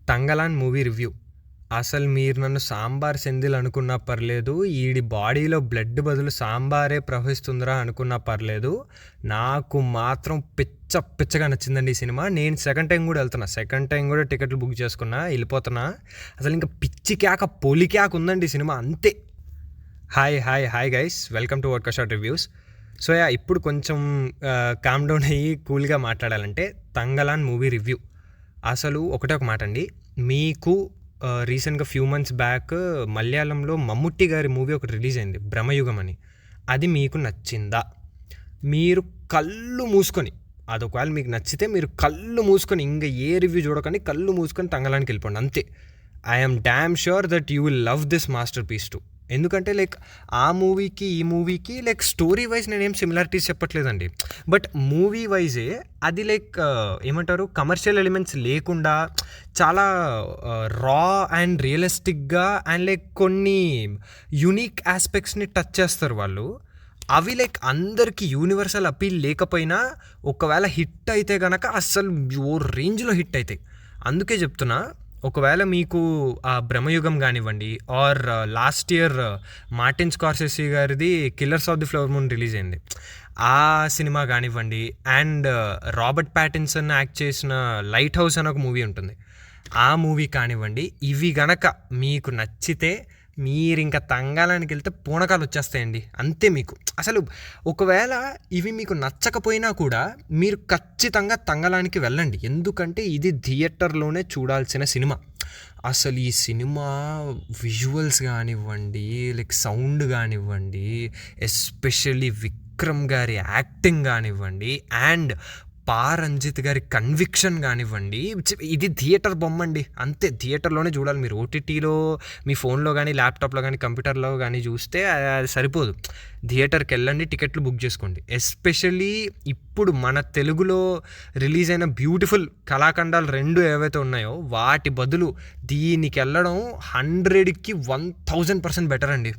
'Thangalaan' movie review. అసలు మీరు నన్ను సాంబార్ సెంధిల్ అనుకున్నా పర్లేదు, ఈడి బాడీలో బ్లడ్ బదులు సాంబారే ప్రవహిస్తుందిరా అనుకున్నా పర్లేదు, నాకు మాత్రం పిచ్చగా నచ్చిందండి ఈ సినిమా. నేను సెకండ్ టైం కూడా వెళ్తున్నా, సెకండ్ టైం కూడా టికెట్లు బుక్ చేసుకున్నా, వెళ్ళిపోతున్నా. అసలు ఇంకా పిచ్చి క్యాక పొలి క్యాక ఉందండి ఈ సినిమా, అంతే. Hi guys, welcome to vodka shot reviews. So ఇప్పుడు కొంచెం కామ్ డౌన్ అయ్యి కూల్గా మాట్లాడాలంటే 'తంగలాన్' మూవీ రివ్యూ. అసలు ఒకటే ఒక మాట అండి, మీకు రీసెంట్గా ఫ్యూ మంత్స్ బ్యాక్ మలయాళంలో మమ్ముట్టి గారి మూవీ ఒకటి రిలీజ్ అయింది, 'భ్రమయుగం' అని. అది మీకు నచ్చిందా? మీరు కళ్ళు మూసుకొని, అది ఒకవేళ మీకు నచ్చితే మీరు కళ్ళు మూసుకొని ఇంకా ఏ రివ్యూ చూడకండి, కళ్ళు మూసుకొని 'తంగలాన్'కి వెళ్ళిపోండి, అంతే. I'm damn sure that you will love this masterpiece too. ఎందుకంటే లైక్ ఆ మూవీకి ఈ మూవీకి లైక్ స్టోరీ వైజ్ నేనేం సిమిలారిటీస్ చెప్పట్లేదండి, బట్ మూవీ వైజే అది లైక్ ఏమంటారు, కమర్షియల్ ఎలిమెంట్స్ లేకుండా చాలా రా అండ్ రియలిస్టిక్గా అండ్ లైక్ కొన్ని యూనిక్ ఆస్పెక్ట్స్ని టచ్ చేస్తారు వాళ్ళు. అవి లైక్ అందరికీ యూనివర్సల్ అపీల్ లేకపోయినా ఒకవేళ హిట్ అయితే కనుక అస్సలు ఓ రేంజ్లో హిట్ అవుతాయి. అందుకే చెప్తున్నా, ఒకవేళ మీకు ఆ 'భ్రమయుగం' కానివ్వండి, or last year Martin Scorsese గారిది 'killers of the flower moon' release అయింది, ఆ సినిమా కానివ్వండి, అండ్ రాబర్ట్ ప్యాటిన్సన్ యాక్ట్ చేసిన 'లైట్ హౌస్' అని ఒక మూవీ ఉంటుంది, ఆ మూవీ కానివ్వండి, ఇవి గనక మీకు నచ్చితే మీరు ఇంకా 'తంగలాన్'కి వెళ్తే పూనకాలు వచ్చేస్తాయండి, అంతే. మీకు అసలు ఒకవేళ ఇవి మీకు నచ్చకపోయినా కూడా మీరు ఖచ్చితంగా 'తంగలాన్'కి వెళ్ళండి, ఎందుకంటే ఇది థియేటర్లోనే చూడాల్సిన సినిమా. అసలు ఈ సినిమా విజువల్స్ కానివ్వండి, లైక్ సౌండ్ కానివ్వండి, ఎస్పెషల్లీ విక్రమ్ గారి యాక్టింగ్ కానివ్వండి, అండ్ రంజిత్ గారి కన్విక్షన్ కానివ్వండి, ఇది థియేటర్ బొమ్మండి, అంతే. థియేటర్లోనే చూడాలి మీరు. ఓటీటీలో మీ ఫోన్లో కానీ, ల్యాప్టాప్లో కానీ, కంప్యూటర్లో కానీ చూస్తే అది సరిపోదు. థియేటర్కి వెళ్ళండి, టికెట్లు బుక్ చేసుకోండి. ఎస్పెషల్లీ ఇప్పుడు మన తెలుగులో రిలీజ్ అయిన బ్యూటిఫుల్ కళాఖండాలు 2 ఏవైతే ఉన్నాయో వాటి బదులు దీనికి వెళ్ళడం 100కి 1000% బెటర్ అండి.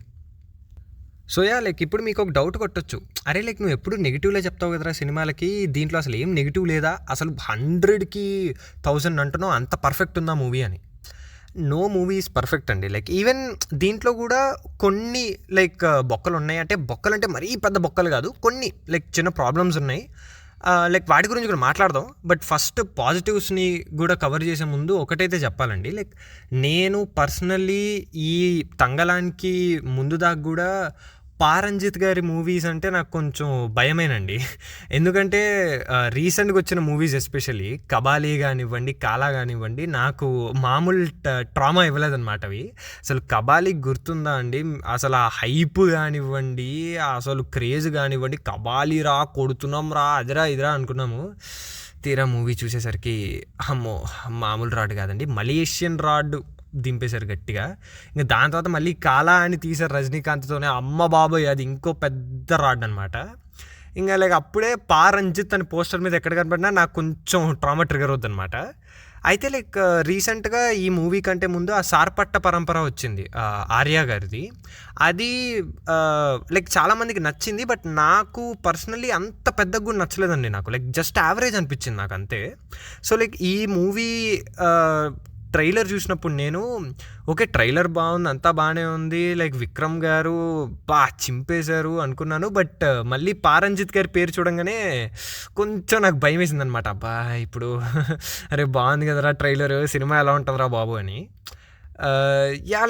సో లైక్ ఇప్పుడు మీకు ఒక డౌట్ కొట్టొచ్చు, అరే లైక్ నువ్వు ఎప్పుడు నెగిటివ్లే చెప్తావు కదరా సినిమాలకి, దీంట్లో అసలు ఏం నెగిటివ్ లేదా, అసలు 100కి 1000 అంటున్నావు, అంత పర్ఫెక్ట్ ఉందా మూవీ అని. నో మూవీ ఈజ్ పర్ఫెక్ట్ అండి. లైక్ ఈవెన్ దీంట్లో కూడా కొన్ని లైక్ బొక్కలు ఉన్నాయి, అంటే బొక్కలు అంటే మరీ పెద్ద బొక్కలు కాదు, కొన్ని లైక్ చిన్న ప్రాబ్లమ్స్ ఉన్నాయి. లైక్ వాటి గురించి కూడా మాట్లాడదాం, బట్ ఫస్ట్ పాజిటివ్స్ని కూడా కవర్ చేసే ముందు ఒకటైతే చెప్పాలండి. లైక్ నేను పర్సనల్లీ ఈ 'తంగలాన్'కి ముందు దాకా కూడా రంజిత్ గారి మూవీస్ అంటే నాకు కొంచెం భయమేనండి. ఎందుకంటే రీసెంట్గా వచ్చిన మూవీస్ ఎస్పెషల్లీ 'కబాలీ' కానివ్వండి, 'కాలా' కానివ్వండి, నాకు మామూలు ట్రామా ఇవ్వలేదన్నమాట అవి. అసలు 'కబాలీ' గుర్తుందా అండి, అసలు ఆ హైప్ కానివ్వండి, అసలు క్రేజ్ కానివ్వండి, 'కబాలీ రా, కొడుతున్నాం రా, అదిరా ఇదిరా' అనుకున్నాము. తీరా మూవీ చూసేసరికి అమ్మో మామూలు రాడ్ కాదండి, మలేషియన్ రాడ్ దింపేశారు గట్టిగా. ఇంకా దాని తర్వాత మళ్ళీ 'కాలా' అని తీశారు రజనీకాంత్తోనే, అమ్మ బాబోయ్ అది ఇంకో పెద్ద రాడ్ అనమాట. ఇంకా లైక్ అప్పుడే రంజిత్ అని పోస్టర్ మీద ఎక్కడ కనపడినా నాకు కొంచెం ట్రామా ట్రిగర్ అవుద్ది అనమాట. అయితే లైక్ రీసెంట్గా ఈ మూవీ కంటే ముందు ఆ 'సార్పట్ట పరంపర' వచ్చింది, ఆర్య గారిది. అది లైక్ చాలామందికి నచ్చింది, బట్ నాకు పర్సనల్లీ అంత పెద్దగా కూడా నచ్చలేదండి. నాకు లైక్ జస్ట్ యావరేజ్ అనిపించింది నాకు, అంతే. సో లైక్ ఈ మూవీ ట్రైలర్ చూసినప్పుడు నేను ఓకే ట్రైలర్ బాగుంది, అంతా బాగానే ఉంది, లైక్ విక్రమ్ గారు చింపేశారు అనుకున్నాను. బట్ మళ్ళీ రంజిత్ గారి పేరు చూడంగానే కొంచెం నాకు భయం వేసింది అనమాట. ఇప్పుడు అరే బాగుంది కదరా ట్రైలర్, సినిమా ఎలా ఉంటుందిరా బాబు అని.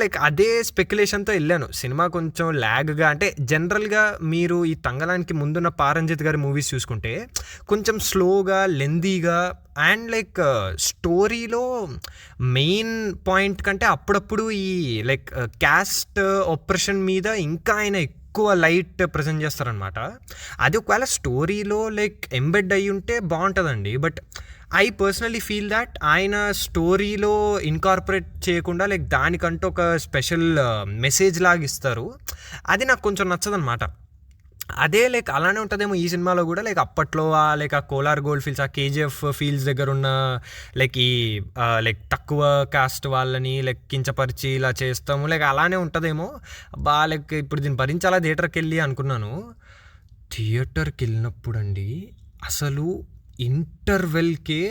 లైక్ అదే స్పెక్యులేషన్తో వెళ్ళాను. సినిమా కొంచెం ల్యాగ్గా, అంటే జనరల్గా మీరు ఈ 'తంగలాన్'కి ముందున్న రంజిత్ గారి మూవీస్ చూసుకుంటే కొంచెం స్లోగా, లెందీగా, అండ్ లైక్ స్టోరీలో మెయిన్ పాయింట్ కంటే అప్పుడప్పుడు ఈ లైక్ క్యాస్ట్ ఆపరేషన్ మీద ఇంకా ఆయన ఎక్కువ లైట్ ప్రజెంట్ చేస్తారనమాట. అది ఒకవేళ స్టోరీలో లైక్ ఎంబెడ్ అయ్యి ఉంటే బాగుంటుందండి, but I personally feel that ఆయన స్టోరీలో ఇన్కార్పొరేట్ చేయకుండా లైక్ దానికంటూ ఒక స్పెషల్ మెసేజ్ లాగా ఇస్తారు, అది నాకు కొంచెం నచ్చదనమాట. అదే లైక్ అలానే ఉంటుందేమో ఈ సినిమాలో కూడా, లైక్ అప్పట్లో లైక్ ఆ కోలార్ గోల్డ్ ఫీల్డ్స్, ఆ కేజీఎఫ్ ఫీల్డ్స్ దగ్గర ఉన్న లైక్ ఈ లైక్ తక్కువ కాస్ట్ వాళ్ళని లైక్ కించపరిచి ఇలా చేస్తాము, లైక్ అలానే ఉంటుందేమో. లైక్ ఇప్పుడు దీన్ని భరించాలా థియేటర్కి వెళ్ళి అనుకున్నాను. థియేటర్కి వెళ్ళినప్పుడు అండి అసలు ఇంటర్వెల్‌కే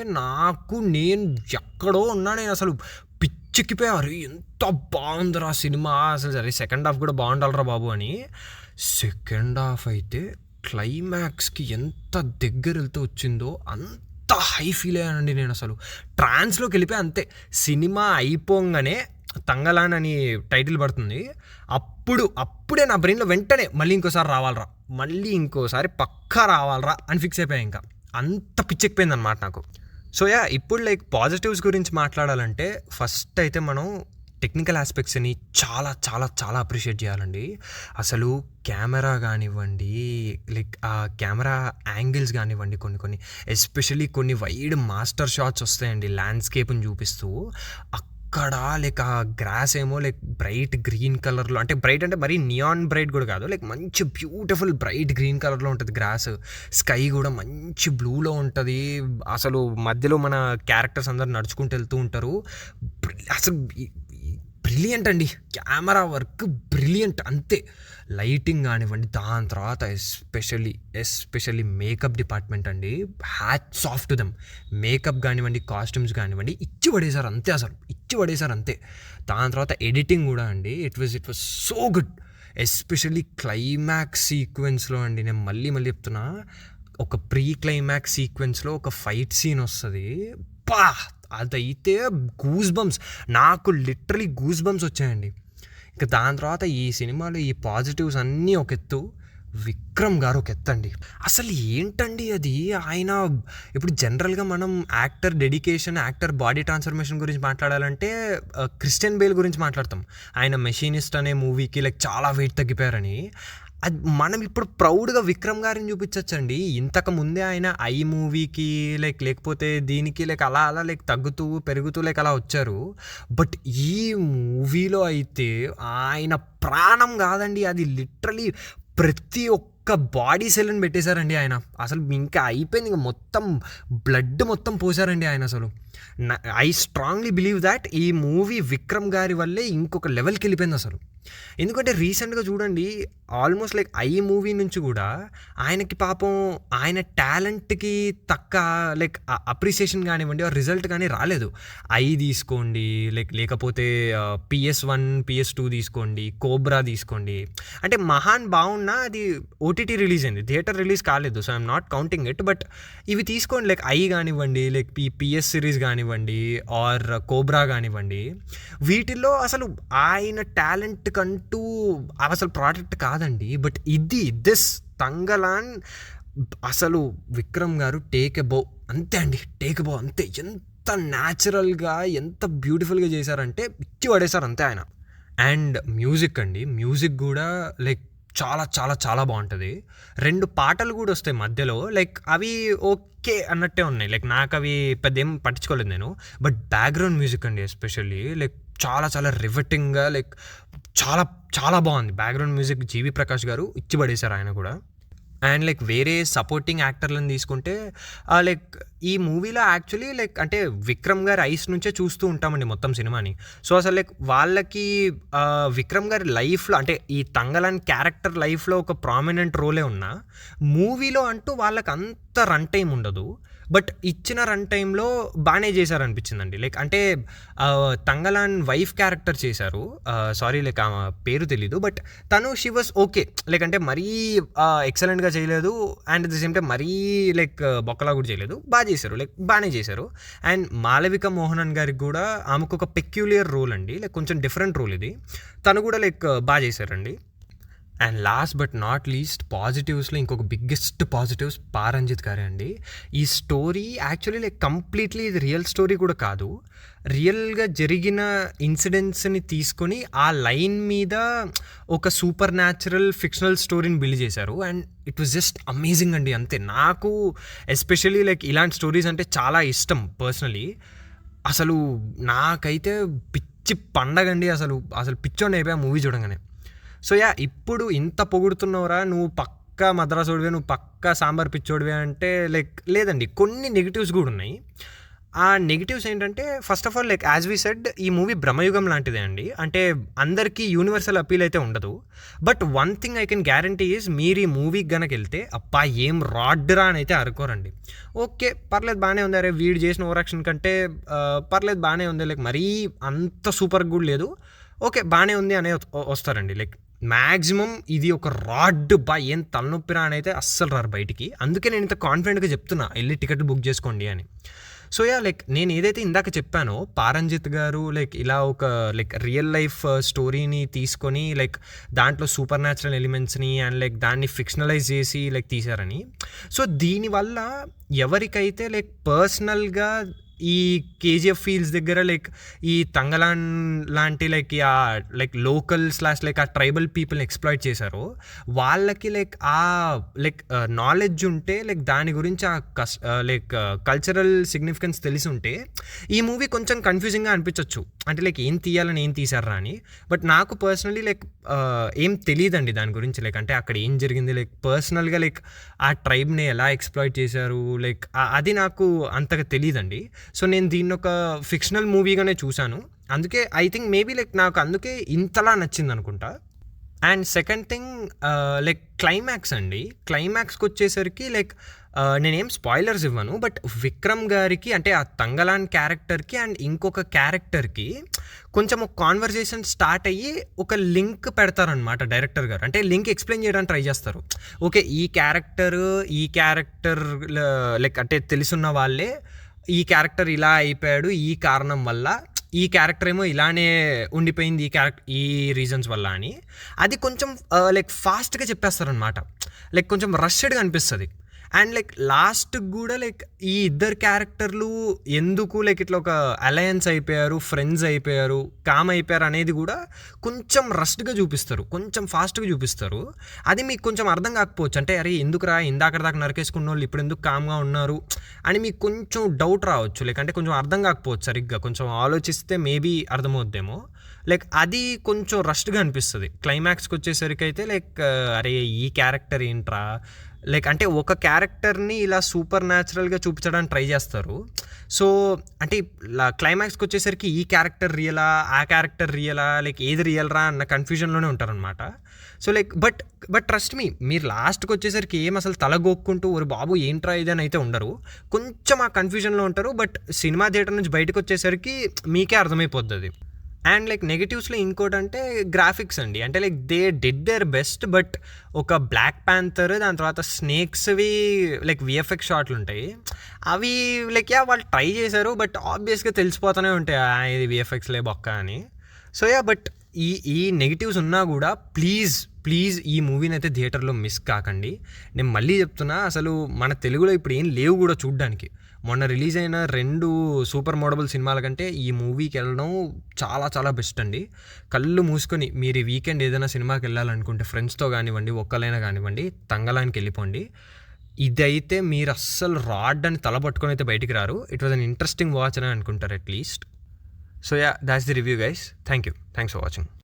నేను ఎక్కడో ఉన్నా, నేను అసలు పిచ్చెక్కిపోయా. అరే! ఎంత బావుందిరా సినిమా అసలు, సరే సెకండ్ హాఫ్ కూడా బావుండాలిరా బాబు అని. సెకండ్ హాఫ్ అయితే క్లైమాక్స్‌కి ఎంత దగ్గరెళ్తూ వచ్చిందో అంత హై ఫీల్ అయ్యానండి నేను అసలు. ట్రాన్స్‌లోకి వెళ్ళిపోయా అంతే. సినిమా అయిపోంగానే 'తంగలాన్' అని టైటిల్ పడుతుంది. అప్పుడే నా బ్రెయిన్‌లో వెంటనే మళ్ళీ ఇంకోసారి పక్కా రావాలిరా అని ఫిక్స్ అయిపోయా ఇంకా. అంత పిచ్చెక్కిపోయిందనమాట నాకు. సో ఇప్పుడు పాజిటివ్స్ గురించి మాట్లాడాలంటే ఫస్ట్ అయితే మనం టెక్నికల్ ఆస్పెక్ట్స్ని చాలా చాలా చాలా అప్రిషియేట్ చేయాలండి. అసలు కెమెరా కానివ్వండి, ఆ కెమెరా యాంగిల్స్ కానివ్వండి, కొన్ని ఎస్పెషల్లీ కొన్ని వైడ్ మాస్టర్ షాట్స్ వస్తాయండి ల్యాండ్స్కేప్ని చూపిస్తూ. అక్కడ ఆ గ్రాస్ ఏమో బ్రైట్ గ్రీన్ కలర్లో, అంటే బ్రైట్ అంటే మరీ నియాన్ బ్రైట్ కూడా కాదు, మంచి బ్యూటిఫుల్ బ్రైట్ గ్రీన్ కలర్లో ఉంటుంది గ్రాస్. స్కై కూడా మంచి బ్లూలో ఉంటుంది. అసలు మధ్యలో మన క్యారెక్టర్స్ అందరు నడుచుకుంటూ వెళ్తూ ఉంటారు. అసలు బ్రిలియంట్ అండి, కెమెరా వర్క్ బ్రిలియంట్ అంతే. లైటింగ్ కానివ్వండి, దాని తర్వాత ఎస్పెషల్లీ మేకప్ డిపార్ట్మెంట్ అండి, hats off to them. Makeup కానివ్వండి, కాస్ట్యూమ్స్ కానివ్వండి, ఇచ్చి పడేశారు అంతే. దాని తర్వాత ఎడిటింగ్ కూడా అండి, it was so good. Especially climax సీక్వెన్స్లో అండి, నేను మళ్ళీ చెప్తున్నా, ఒక ప్రీ క్లైమాక్స్ సీక్వెన్స్లో ఒక ఫైట్ సీన్ వస్తుంది. అదైతే నాకు లిటరలీ గూస్ బంప్స్ వచ్చాయండి. ఇంకా దాని తర్వాత ఈ సినిమాలో ఈ పాజిటివ్స్ అన్నీ ఒక ఎత్తు, విక్రమ్ గారు ఒక ఎత్తండి. అసలు ఏంటండి అది, ఆయన ఇప్పుడు జనరల్గా మనం actor dedication, actor body transformation గురించి మాట్లాడాలంటే క్రిస్టియన్ బేల్ గురించి మాట్లాడతాం. ఆయన మెషినిస్ట్ అనే మూవీకి చాలా వెయిట్ తగ్గిపోయారని. అది మనం ఇప్పుడు ప్రౌడ్గా విక్రమ్ గారిని చూపించచ్చండి. ఇంతకు ముందే ఆయన ఐ మూవీకి లేకపోతే దీనికి అలా తగ్గుతూ పెరుగుతూ అలా వచ్చారు. బట్ ఈ మూవీలో అయితే ఆయన ప్రాణం కాదండి, అది లిటరలీ ప్రతి ఒక్క బాడీ సెల్ని పెట్టేశారండి ఆయన. అసలు ఇంకా అయిపోయింది, ఇంకా మొత్తం బ్లడ్ మొత్తం పోసారండి ఆయన. అసలు ఐ స్ట్రాంగ్లీ బిలీవ్ దాట్ ఈ మూవీ విక్రమ్ గారి వల్లే ఇంకొక లెవెల్కి వెళ్ళిపోయింది అసలు. ఎందుకంటే రీసెంట్గా చూడండి, ఆల్మోస్ట్ ఐ మూవీ నుంచి కూడా ఆయనకి పాపం ఆయన టాలెంట్కి తక్క అప్రిసియేషన్ కానివ్వండి, రిజల్ట్ కానీ రాలేదు. ఐ తీసుకోండి, లేకపోతే PS1 PS2 తీసుకోండి, కోబ్రా తీసుకోండి. అంటే మహాన్ బాగున్నా అది ఓటీటీ రిలీజ్ అయింది, థియేటర్ రిలీజ్ కాలేదు. So I'm not counting it. But ఇవి తీసుకోండి, ఐ కానివ్వండి, PS సిరీస్ కానివ్వండి, ఆర్ కోబ్రా కానివ్వండి, వీటిల్లో అసలు ఆయన టాలెంట్ కంటూ అసలు ప్రాజెక్ట్ కాదండి. బట్ దిస్ తంగలాన్ అసలు విక్రమ్ గారు టేక్ ఎ బౌ అంతే అండి, అంతే. ఎంత న్యాచురల్గా, ఎంత బ్యూటిఫుల్గా చేశారంటే ఇచ్చి పడేశారు అంతే ఆయన. అండ్ మ్యూజిక్ కూడా చాలా చాలా చాలా బాగుంటుంది. 2 పాటలు కూడా వస్తాయి మధ్యలో, అవి ఓకే అన్నట్టే ఉన్నాయి. నాకు అవి పెద్ద ఏం పట్టించుకోలేదు నేను. బట్ బ్యాక్గ్రౌండ్ మ్యూజిక్ అండి ఎస్పెషల్లీ చాలా చాలా రివెటింగ్గా, చాలా చాలా బాగుంది. బ్యాక్గ్రౌండ్ మ్యూజిక్ జీవి ప్రకాష్ గారు ఇచ్చి పడేశారు ఆయన కూడా. అండ్ వేరే సపోర్టింగ్ యాక్టర్లను తీసుకుంటే ఈ మూవీలో యాక్చువల్లీ అంటే విక్రమ్ గారి ఐస్ నుంచే చూస్తూ ఉంటామండి మొత్తం సినిమాని. సో అసలు వాళ్ళకి విక్రమ్ గారి లైఫ్లో, అంటే ఈ తంగలాన్ క్యారెక్టర్ లైఫ్లో ఒక ప్రామినెంట్ రోలే ఉన్నా, మూవీలో అంటూ వాళ్ళకి అంత రన్ టైం ఉండదు. బట్ ఇచ్చిన రన్ టైంలో బాగానే చేశారనిపించిందండి. అంటే తంగలాన్ వైఫ్ క్యారెక్టర్ చేశారు, సారీ ఆమె పేరు తెలీదు. బట్ తను షీ వాస్ ఓకే, అంటే మరీ ఎక్సలెంట్గా చేయలేదు, and at the same time మరీ బొక్కలా కూడా చేయలేదు, బాగానే చేశారు. అండ్ మాళవిక మోహనన్ గారికి కూడా ఆమెకు ఒక పెక్యులియర్ రోల్ అండి, కొంచెం డిఫరెంట్ రోల్ ఇది. తను కూడా బాగా చేశారండి. And last but not least పాజిటివ్స్లో ఇంకొక బిగ్గెస్ట్ పాజిటివ్స్ పారంజిత్ గారే అండి. ఈ స్టోరీ యాక్చువల్లీ కంప్లీట్లీ ఇది రియల్ స్టోరీ కూడా కాదు, రియల్గా జరిగిన ఇన్సిడెంట్స్ని తీసుకొని ఆ లైన్ మీద ఒక సూపర్ న్యాచురల్ ఫిక్షనల్ స్టోరీని బిల్డ్ చేశారు. And it was just amazing అండి అంతే. నాకు ఎస్పెషల్లీ ఇలాంటి స్టోరీస్ అంటే చాలా ఇష్టం పర్సనలీ. అసలు నాకైతే పిచ్చి పండగండి, అసలు పిచ్చోండి అయిపోయా మూవీ చూడంగానే. సో ఇప్పుడు ఇంత పొగుడుతున్నావురా, నువ్వు పక్కా మద్రాసోడివే, నువ్వు పక్కా సాంబార్ పిచ్చోడివే అంటే లేదండి, కొన్ని నెగిటివ్స్ కూడా ఉన్నాయి. ఆ నెగెటివ్స్ ఏంటంటే first of all like as we said ఈ మూవీ బ్రహ్మయుగం లాంటిదే అండి. అంటే అందరికీ యూనివర్సల్ అపీల్ అయితే ఉండదు. But one thing I can guarantee is మీరు ఈ మూవీకి గనక వెళ్తే అబ్బా ఏం రాడ్రా అని అయితే అనుకోరండి. ఓకే పర్లేదు బాగానే ఉంది, అరే వీడు చేసిన ఓవర్ యాక్షన్ కంటే పర్లేదు బాగానే ఉంది, లైక్ మరీ అంత సూపర్ గుడ్ లేదు, ఓకే బాగానే ఉంది అనే వస్తారండి. లైక్ మ్యాక్సిమం ఇది ఒక రాడ్ బా ఏం తలనొప్పిరా అని అయితే అస్సలు రారు బయటికి. అందుకే నేను ఇంత కాన్ఫిడెంట్గా చెప్తున్నా వెళ్ళి టికెట్ బుక్ చేసుకోండి అని. సో యా లైక్ నేను ఏదైతే ఇందాక చెప్పానో పారంజిత్ గారు లైక్ ఇలా ఒక లైక్ రియల్ లైఫ్ స్టోరీని తీసుకొని లైక్ దాంట్లో సూపర్ న్యాచురల్ ఎలిమెంట్స్ని అండ్ లైక్ దాన్ని ఫిక్షనలైజ్ చేసి లైక్ తీశారని. సో దీనివల్ల ఎవరికైతే లైక్ పర్సనల్గా ఈ కేజీఎఫ్ ఫీల్డ్స్ దగ్గర లైక్ ఈ తంగలాన్ లాంటి like like local slash like ఆ ట్రైబల్ పీపుల్ని ఎక్స్ప్లాయిట్ చేశారో వాళ్ళకి లైక్ ఆ లైక్ నాలెడ్జ్ ఉంటే లైక్ దాని గురించి ఆ లైక్ కల్చరల్ సిగ్నిఫికెన్స్ తెలిసి ఉంటే ఈ మూవీ కొంచెం కన్ఫ్యూజింగ్గా అనిపించవచ్చు. అంటే లైక్ ఏం తీయాలని ఏం తీసారా అని. బట్ నాకు పర్సనలీ లైక్ ఏం తెలియదండి దాని గురించి. లైక్ అంటే అక్కడ ఏం జరిగింది లైక్ పర్సనల్గా లైక్ ఆ ట్రైబ్ని ఎలా ఎక్స్ప్లాయిట్ చేశారు లైక్ అది నాకు అంతగా తెలియదండి. సో నేను దీన్ని ఒక ఫిక్షనల్ మూవీగానే చూశాను. అందుకే ఐ థింక్ మేబీ లైక్ నాకు అందుకే ఇంతలా నచ్చింది అనుకుంటా. And second thing like climax అండి. క్లైమాక్స్కి వచ్చేసరికి లైక్ నేనేం స్పాయిలర్స్ ఇవ్వను, బట్ విక్రమ్ గారికి అంటే ఆ తంగలాన్ క్యారెక్టర్కి అండ్ ఇంకొక క్యారెక్టర్కి కొంచెం ఒక కాన్వర్జేషన్ స్టార్ట్ అయ్యి ఒక లింక్ పెడతారనమాట డైరెక్టర్ గారు. అంటే లింక్ ఎక్స్ప్లెయిన్ చేయడానికి ట్రై చేస్తారు. ఓకే ఈ క్యారెక్టర్ లైక్ అంటే తెలుసున్న వాళ్ళే ఈ క్యారెక్టర్ ఇలా అయిపోయాడు ఈ కారణం వల్ల, ఈ క్యారెక్టర్ ఏమో ఇలానే ఉండిపోయింది ఈ రీజన్స్ వల్ల అని. అది కొంచెం లైక్ ఫాస్ట్గా చెప్పేస్తారనమాట. లైక్ కొంచెం రష్డ్గా అనిపిస్తుంది. అండ్ లైక్ లాస్ట్ కూడా లైక్ ఈ ఇద్దరు క్యారెక్టర్లు ఎందుకు లైక్ ఇట్లా ఒక అలయన్స్ అయిపోయారు, ఫ్రెండ్స్ అయిపోయారు, కామ్ అయిపోయారు అనేది కూడా కొంచెం రష్డ్గా చూపిస్తారు, కొంచెం ఫాస్ట్గా చూపిస్తారు. అది మీకు కొంచెం అర్థం కాకపోవచ్చు. అంటే అరే ఎందుకురా ఇందాక నరికేసుకున్న వాళ్ళు ఇప్పుడు ఎందుకు కామ్గా ఉన్నారు అని మీకు కొంచెం డౌట్ రావచ్చు. లైక్ అంటే కొంచెం అర్థం కాకపోవచ్చు సరిగ్గా, కొంచెం ఆలోచిస్తే మేబీ అర్థమవుద్దేమో. లైక్ అది కొంచెం రష్డ్గా అనిపిస్తుంది. క్లైమాక్స్కి వచ్చేసరికి అయితే లైక్ అరే ఈ క్యారెక్టర్ ఏంట్రా లైక్ అంటే ఒక క్యారెక్టర్ని ఇలా సూపర్ న్యాచురల్గా చూపించడానికి ట్రై చేస్తారు. సో అంటే క్లైమాక్స్కి వచ్చేసరికి ఈ క్యారెక్టర్ రియలా ఆ క్యారెక్టర్ రియలా లైక్ ఏది రియల్ రా అన్న కన్ఫ్యూజన్లోనే ఉంటారనమాట. So like but trust me మీరు లాస్ట్కి వచ్చేసరికి ఏం అసలు తలగొక్కుంటూ ఒరు బాబు ఏంట్రా ఇది అని అయితే ఉండరు. కొంచెం ఆ కన్ఫ్యూజన్లో ఉంటారు. బట్ సినిమా థియేటర్ నుంచి బయటకు వచ్చేసరికి మీకే అర్థమైపోద్ది అది. అండ్ లైక్ నెగిటివ్స్లో ఇంకోటి అంటే గ్రాఫిక్స్ అండి. అంటే like they did their best, but ఒక బ్లాక్ ప్యాంథర్ దాని తర్వాత స్నేక్స్వి లైక్ విఎఫ్ఎక్స్ షాట్లు ఉంటాయి అవి లైక్ వాళ్ళు ట్రై చేశారు. బట్ ఆబ్వియస్గా తెలిసిపోతూనే ఉంటాయి ఇది విఎఫ్ఎక్స్లే బొక్క అని. సో బట్ ఈ నెగిటివ్స్ ఉన్నా కూడా ప్లీజ్ ఈ మూవీని అయితే థియేటర్లో మిస్ కాకండి. నేను మళ్ళీ చెప్తున్నా, అసలు మన తెలుగులో ఇప్పుడు ఏం లేవు కూడా చూడ్డానికి. మొన్న రిలీజ్ అయిన 2 సూపర్ మోడబుల్ సినిమాల కంటే ఈ మూవీకి వెళ్ళడం చాలా చాలా బెస్ట్ అండి. కళ్ళు మూసుకొని మీరు ఈ వీకెండ్ ఏదైనా సినిమాకి వెళ్ళాలనుకుంటే ఫ్రెండ్స్తో కానివ్వండి ఒక్కలైనా కానివ్వండి తంగలానికి వెళ్ళిపోండి. ఇదైతే మీరు అస్సలు రాడ్ అని తలపట్టుకొని అయితే బయటికి రారు. It was an interesting watch అని అనుకుంటారు at least. So that's the review guys. Thanks for watching.